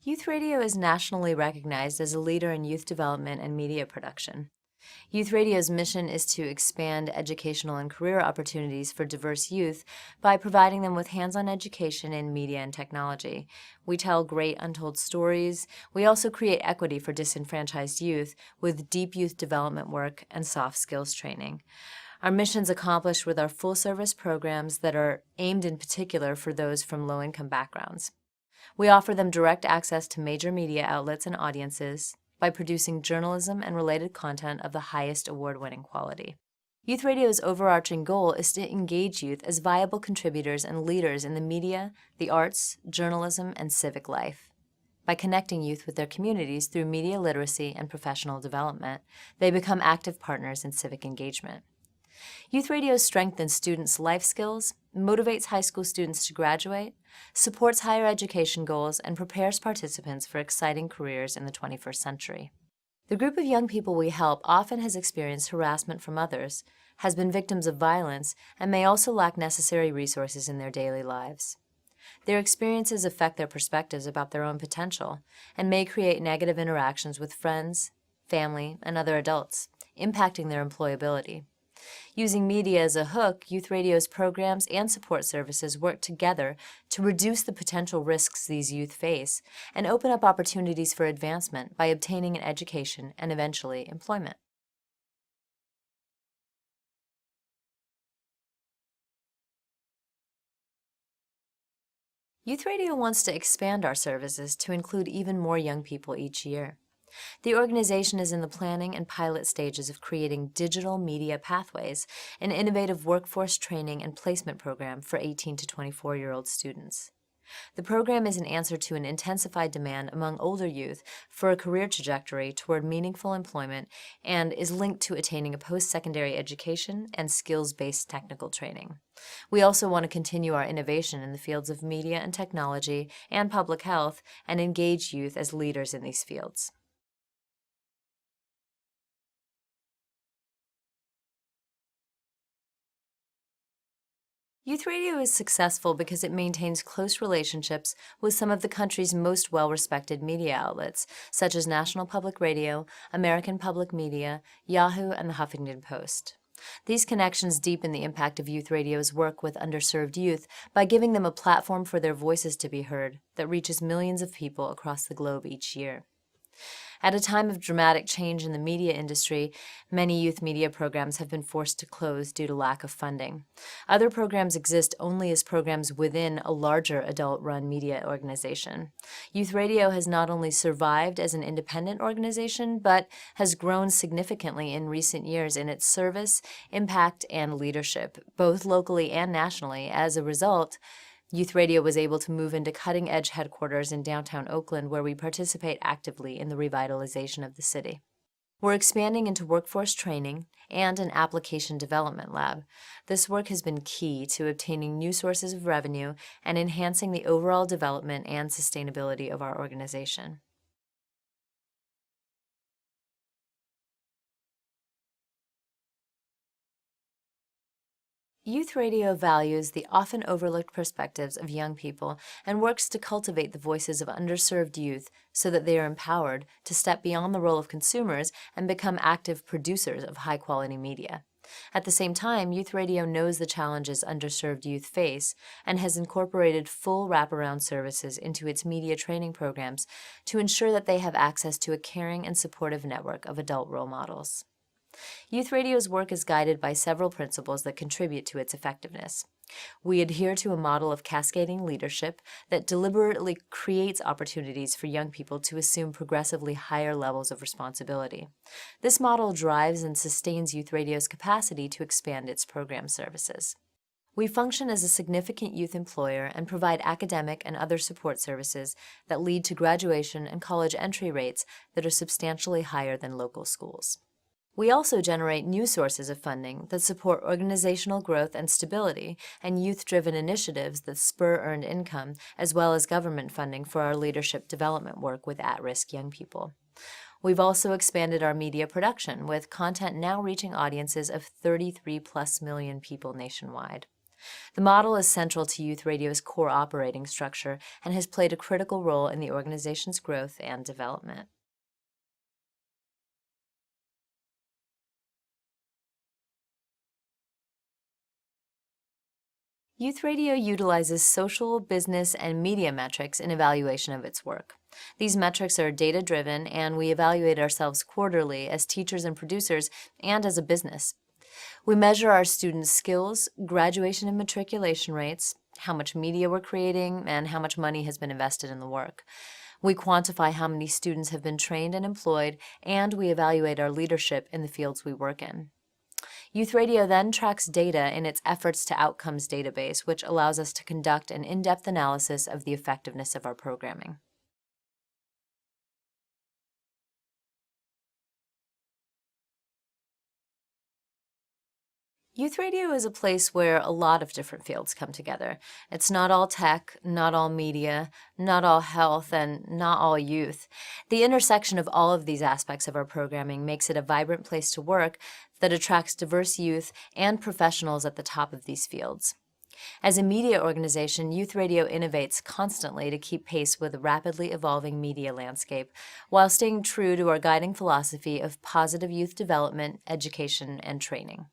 Youth Radio is nationally recognized as a leader in youth development and media production. Youth Radio's mission is to expand educational and career opportunities for diverse youth by providing them with hands-on education in media and technology. We tell great untold stories. We also create equity for disenfranchised youth with deep youth development work and soft skills training. Our mission's accomplished with our full-service programs that are aimed in particular for those from low-income backgrounds. We offer them direct access to major media outlets and audiences by producing journalism and related content of the highest award-winning quality. Youth Radio's overarching goal is to engage youth as viable contributors and leaders in the media, the arts, journalism, and civic life. By connecting youth with their communities through media literacy and professional development, they become active partners in civic engagement. Youth Radio strengthens students' life skills, motivates high school students to graduate, supports higher education goals, and prepares participants for exciting careers in the 21st century. The group of young people we help often has experienced harassment from others, has been victims of violence, and may also lack necessary resources in their daily lives. Their experiences affect their perspectives about their own potential and may create negative interactions with friends, family, and other adults, impacting their employability. Using media as a hook, Youth Radio's programs and support services work together to reduce the potential risks these youth face and open up opportunities for advancement by obtaining an education and eventually employment. Youth Radio wants to expand our services to include even more young people each year. The organization is in the planning and pilot stages of creating digital media pathways, an innovative workforce training and placement program for 18 to 24-year-old students. The program is an answer to an intensified demand among older youth for a career trajectory toward meaningful employment and is linked to attaining a post-secondary education and skills-based technical training. We also want to continue our innovation in the fields of media and technology and public health and engage youth as leaders in these fields. Youth Radio is successful because it maintains close relationships with some of the country's most well-respected media outlets, such as National Public Radio, American Public Media, Yahoo, and the Huffington Post. These connections deepen the impact of Youth Radio's work with underserved youth by giving them a platform for their voices to be heard that reaches millions of people across the globe each year. At a time of dramatic change in the media industry, many youth media programs have been forced to close due to lack of funding. Other programs exist only as programs within a larger adult-run media organization. Youth Radio has not only survived as an independent organization, but has grown significantly in recent years in its service, impact, and leadership, both locally and nationally. As a result, Youth Radio was able to move into cutting-edge headquarters in downtown Oakland, where we participate actively in the revitalization of the city. We're expanding into workforce training and an application development lab. This work has been key to obtaining new sources of revenue and enhancing the overall development and sustainability of our organization. Youth Radio values the often overlooked perspectives of young people and works to cultivate the voices of underserved youth so that they are empowered to step beyond the role of consumers and become active producers of high-quality media. At the same time, Youth Radio knows the challenges underserved youth face and has incorporated full wraparound services into its media training programs to ensure that they have access to a caring and supportive network of adult role models. Youth Radio's work is guided by several principles that contribute to its effectiveness. We adhere to a model of cascading leadership that deliberately creates opportunities for young people to assume progressively higher levels of responsibility. This model drives and sustains Youth Radio's capacity to expand its program services. We function as a significant youth employer and provide academic and other support services that lead to graduation and college entry rates that are substantially higher than local schools. We also generate new sources of funding that support organizational growth and stability and youth-driven initiatives that spur earned income, as well as government funding for our leadership development work with at-risk young people. We've also expanded our media production, with content now reaching audiences of 33+ million people nationwide. The model is central to Youth Radio's core operating structure and has played a critical role in the organization's growth and development. Youth Radio utilizes social, business, and media metrics in evaluation of its work. These metrics are data-driven, and we evaluate ourselves quarterly as teachers and producers and as a business. We measure our students' skills, graduation and matriculation rates, how much media we're creating, and how much money has been invested in the work. We quantify how many students have been trained and employed, and we evaluate our leadership in the fields we work in. Youth Radio then tracks data in its efforts to outcomes database, which allows us to conduct an in-depth analysis of the effectiveness of our programming. Youth Radio is a place where a lot of different fields come together. It's not all tech, not all media, not all health, and not all youth. The intersection of all of these aspects of our programming makes it a vibrant place to work that attracts diverse youth and professionals at the top of these fields. As a media organization, Youth Radio innovates constantly to keep pace with a rapidly evolving media landscape, while staying true to our guiding philosophy of positive youth development, education, and training.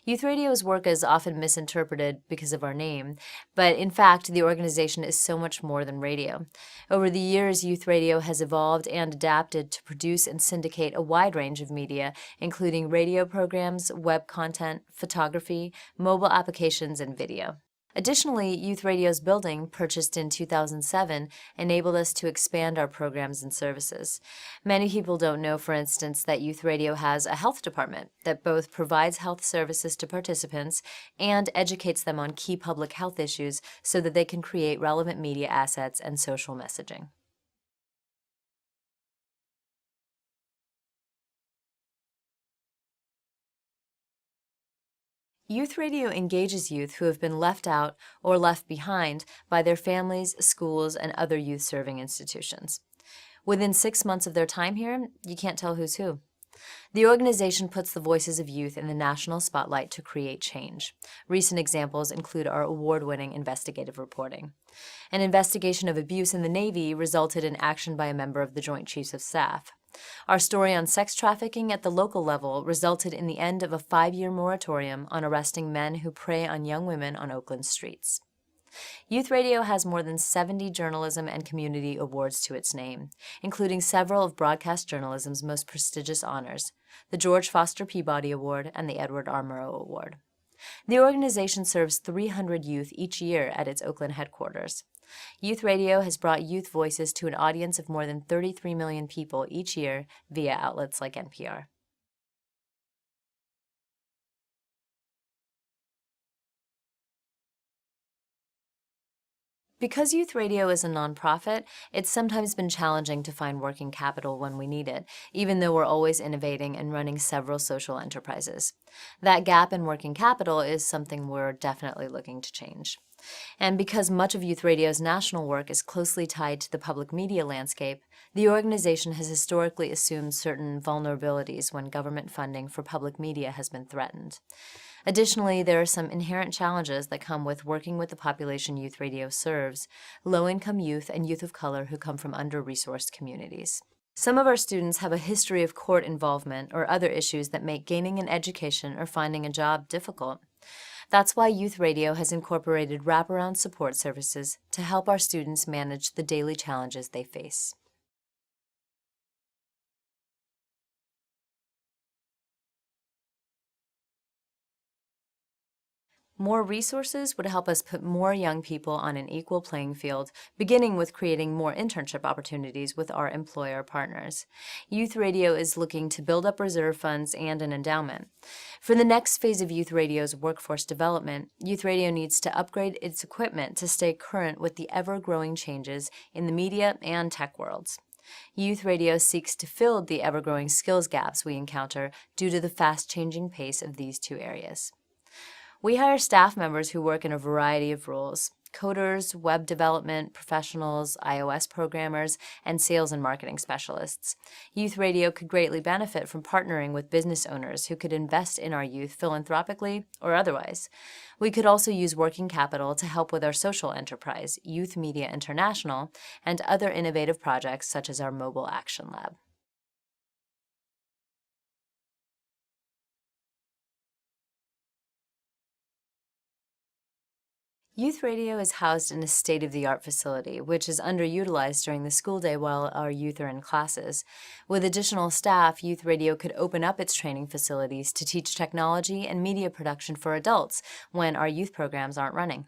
Youth Radio's work is often misinterpreted because of our name, but in fact, the organization is so much more than radio. Over the years, Youth Radio has evolved and adapted to produce and syndicate a wide range of media, including radio programs, web content, photography, mobile applications, and video. Additionally, Youth Radio's building, purchased in 2007, enabled us to expand our programs and services. Many people don't know, for instance, that Youth Radio has a health department that both provides health services to participants and educates them on key public health issues so that they can create relevant media assets and social messaging. Youth Radio engages youth who have been left out or left behind by their families, schools, and other youth-serving institutions. Within 6 months of their time here, you can't tell who's who. The organization puts the voices of youth in the national spotlight to create change. Recent examples include our award-winning investigative reporting. An investigation of abuse in the Navy resulted in action by a member of the Joint Chiefs of Staff. Our story on sex trafficking at the local level resulted in the end of a 5-year moratorium on arresting men who prey on young women on Oakland streets. Youth Radio has more than 70 journalism and community awards to its name, including several of broadcast journalism's most prestigious honors, the George Foster Peabody Award and the Edward R. Murrow Award. The organization serves 300 youth each year at its Oakland headquarters. Youth Radio has brought youth voices to an audience of more than 33 million people each year via outlets like NPR. Because Youth Radio is a nonprofit, it's sometimes been challenging to find working capital when we need it, even though we're always innovating and running several social enterprises. That gap in working capital is something we're definitely looking to change. And because much of Youth Radio's national work is closely tied to the public media landscape, the organization has historically assumed certain vulnerabilities when government funding for public media has been threatened. Additionally, there are some inherent challenges that come with working with the population Youth Radio serves, low-income youth and youth of color who come from under-resourced communities. Some of our students have a history of court involvement or other issues that make gaining an education or finding a job difficult. That's why Youth Radio has incorporated wraparound support services to help our students manage the daily challenges they face. More resources would help us put more young people on an equal playing field, beginning with creating more internship opportunities with our employer partners. Youth Radio is looking to build up reserve funds and an endowment. For the next phase of Youth Radio's workforce development, Youth Radio needs to upgrade its equipment to stay current with the ever-growing changes in the media and tech worlds. Youth Radio seeks to fill the ever-growing skills gaps we encounter due to the fast-changing pace of these two areas. We hire staff members who work in a variety of roles. coders, web development professionals, iOS programmers, and sales and marketing specialists. Youth Radio could greatly benefit from partnering with business owners who could invest in our youth philanthropically or otherwise. We could also use working capital to help with our social enterprise, Youth Media International, and other innovative projects such as our Mobile Action Lab. Youth Radio is housed in a state-of-the-art facility, which is underutilized during the school day while our youth are in classes. With additional staff, Youth Radio could open up its training facilities to teach technology and media production for adults when our youth programs aren't running.